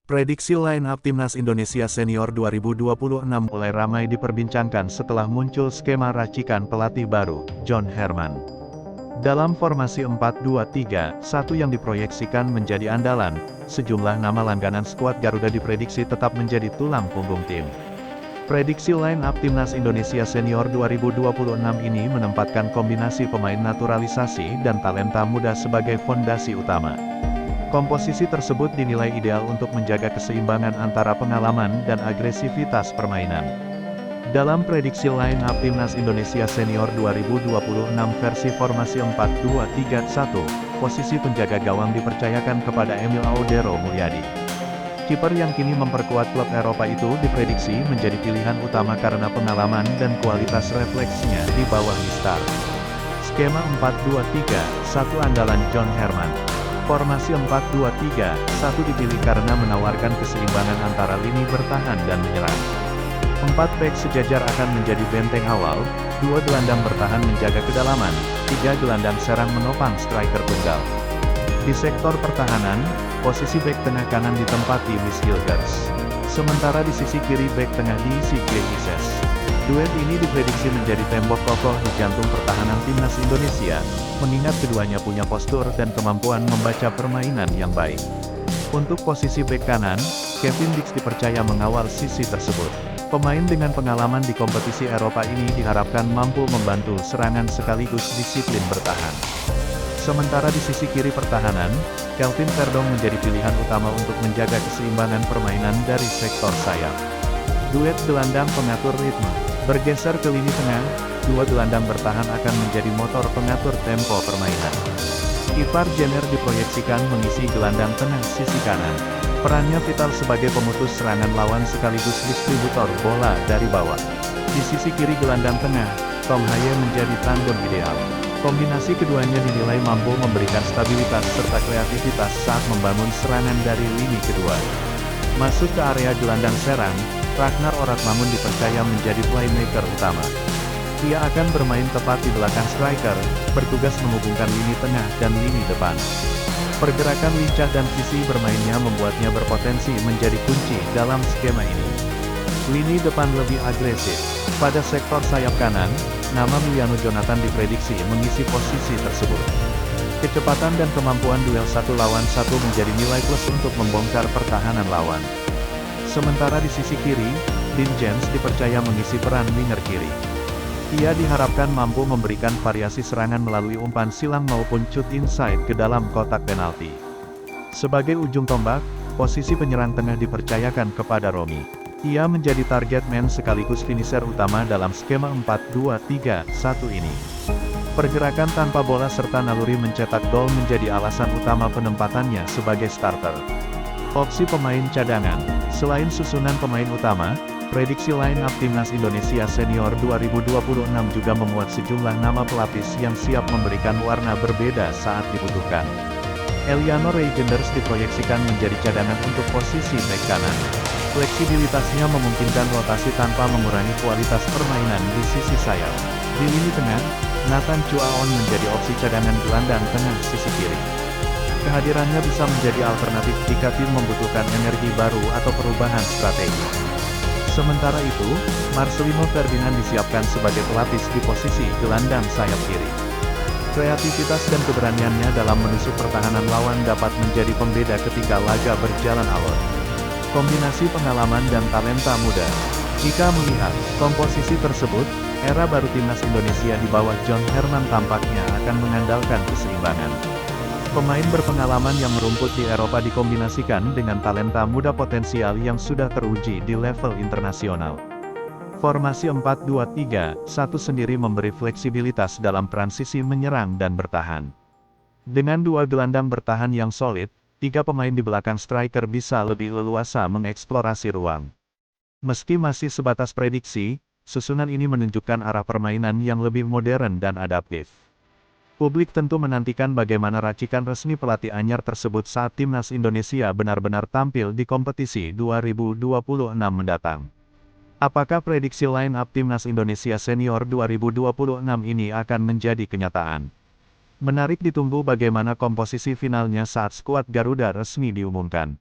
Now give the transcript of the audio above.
Prediksi line-up Timnas Indonesia Senior 2026 mulai ramai diperbincangkan setelah muncul skema racikan pelatih baru, John Herman. Dalam formasi 4-2-3-1 yang diproyeksikan menjadi andalan, sejumlah nama langganan skuad Garuda diprediksi tetap menjadi tulang punggung tim. Prediksi line-up Timnas Indonesia Senior 2026 ini menempatkan kombinasi pemain naturalisasi dan talenta muda sebagai fondasi utama. Komposisi tersebut dinilai ideal untuk menjaga keseimbangan antara pengalaman dan agresivitas permainan. Dalam prediksi line-up Timnas Indonesia Senior 2026 versi formasi 4-2-3-1, posisi penjaga gawang dipercayakan kepada Emil Audero Mulyadi. Kiper yang kini memperkuat klub Eropa itu diprediksi menjadi pilihan utama karena pengalaman dan kualitas refleksnya di bawah Mistar. Skema 4-2-3-1 andalan John Herman. Formasi 4-2-3-1 dipilih karena menawarkan keseimbangan antara lini bertahan dan menyerang. 4 bek sejajar akan menjadi benteng awal, 2 gelandang bertahan menjaga kedalaman, 3 gelandang serang menopang striker tunggal. Di sektor pertahanan, posisi bek tengah kanan ditempati Luis Hilgers. Sementara di sisi kiri bek tengah diisi Glenn Ises. Duet ini diprediksi menjadi tembok kokoh di jantung pertahanan Timnas Indonesia, mengingat keduanya punya postur dan kemampuan membaca permainan yang baik. Untuk posisi bek kanan, Kevin Dix dipercaya mengawal sisi tersebut. Pemain dengan pengalaman di kompetisi Eropa ini diharapkan mampu membantu serangan sekaligus disiplin bertahan. Sementara di sisi kiri pertahanan, Kelvin Verdong menjadi pilihan utama untuk menjaga keseimbangan permainan dari sektor sayap. Duet gelandang pengatur ritme. Bergeser ke lini tengah, 2 gelandang bertahan akan menjadi motor pengatur tempo permainan. Ivar Jenner diproyeksikan mengisi gelandang tengah sisi kanan. Perannya vital sebagai pemutus serangan lawan sekaligus distributor bola dari bawah. Di sisi kiri gelandang tengah, Tom Haye menjadi tandem ideal. Kombinasi keduanya dinilai mampu memberikan stabilitas serta kreativitas saat membangun serangan dari lini kedua. Masuk ke area gelandang serang, Ragnar Oratmangun dipercaya menjadi playmaker utama. Ia akan bermain tepat di belakang striker, bertugas menghubungkan lini tengah dan lini depan. Pergerakan lincah dan visi bermainnya membuatnya berpotensi menjadi kunci dalam skema ini. Lini depan lebih agresif. Pada sektor sayap kanan, nama Miliano Jonathan diprediksi mengisi posisi tersebut. Kecepatan dan kemampuan duel 1 lawan 1 menjadi nilai plus untuk membongkar pertahanan lawan. Sementara di sisi kiri, Dean James dipercaya mengisi peran winger kiri. Ia diharapkan mampu memberikan variasi serangan melalui umpan silang maupun shoot inside ke dalam kotak penalti. Sebagai ujung tombak, posisi penyerang tengah dipercayakan kepada Romi. Ia menjadi target man sekaligus finisher utama dalam skema 4-2-3-1 ini. Pergerakan tanpa bola serta naluri mencetak gol menjadi alasan utama penempatannya sebagai starter. Opsi pemain cadangan. Selain susunan pemain utama, prediksi line-up Timnas Indonesia Senior 2026 juga memuat sejumlah nama pelapis yang siap memberikan warna berbeda saat dibutuhkan. Eliano Reijenders diproyeksikan menjadi cadangan untuk posisi bek kanan. Fleksibilitasnya memungkinkan rotasi tanpa mengurangi kualitas permainan di sisi sayap. Di lini tengah, Nathan Chuaon menjadi opsi cadangan gelandang tengah sisi kiri. Kehadirannya bisa menjadi alternatif jika tim membutuhkan energi baru atau perubahan strategi. Sementara itu, Marcelino Ferdinand disiapkan sebagai pelapis di posisi gelandang sayap kiri. Kreativitas dan keberaniannya dalam menusuk pertahanan lawan dapat menjadi pembeda ketika laga berjalan alot. Kombinasi pengalaman dan talenta muda. Jika melihat komposisi tersebut, era baru Timnas Indonesia di bawah John Herman tampaknya akan mengandalkan keseimbangan. Pemain berpengalaman yang merumput di Eropa dikombinasikan dengan talenta muda potensial yang sudah teruji di level internasional. Formasi 4-2-3-1 sendiri memberi fleksibilitas dalam transisi menyerang dan bertahan. Dengan 2 gelandang bertahan yang solid, 3 pemain di belakang striker bisa lebih leluasa mengeksplorasi ruang. Meski masih sebatas prediksi, susunan ini menunjukkan arah permainan yang lebih modern dan adaptif. Publik tentu menantikan bagaimana racikan resmi pelatih anyar tersebut saat Timnas Indonesia benar-benar tampil di kompetisi 2026 mendatang. Apakah prediksi line-up Timnas Indonesia Senior 2026 ini akan menjadi kenyataan? Menarik ditunggu bagaimana komposisi finalnya saat skuad Garuda resmi diumumkan.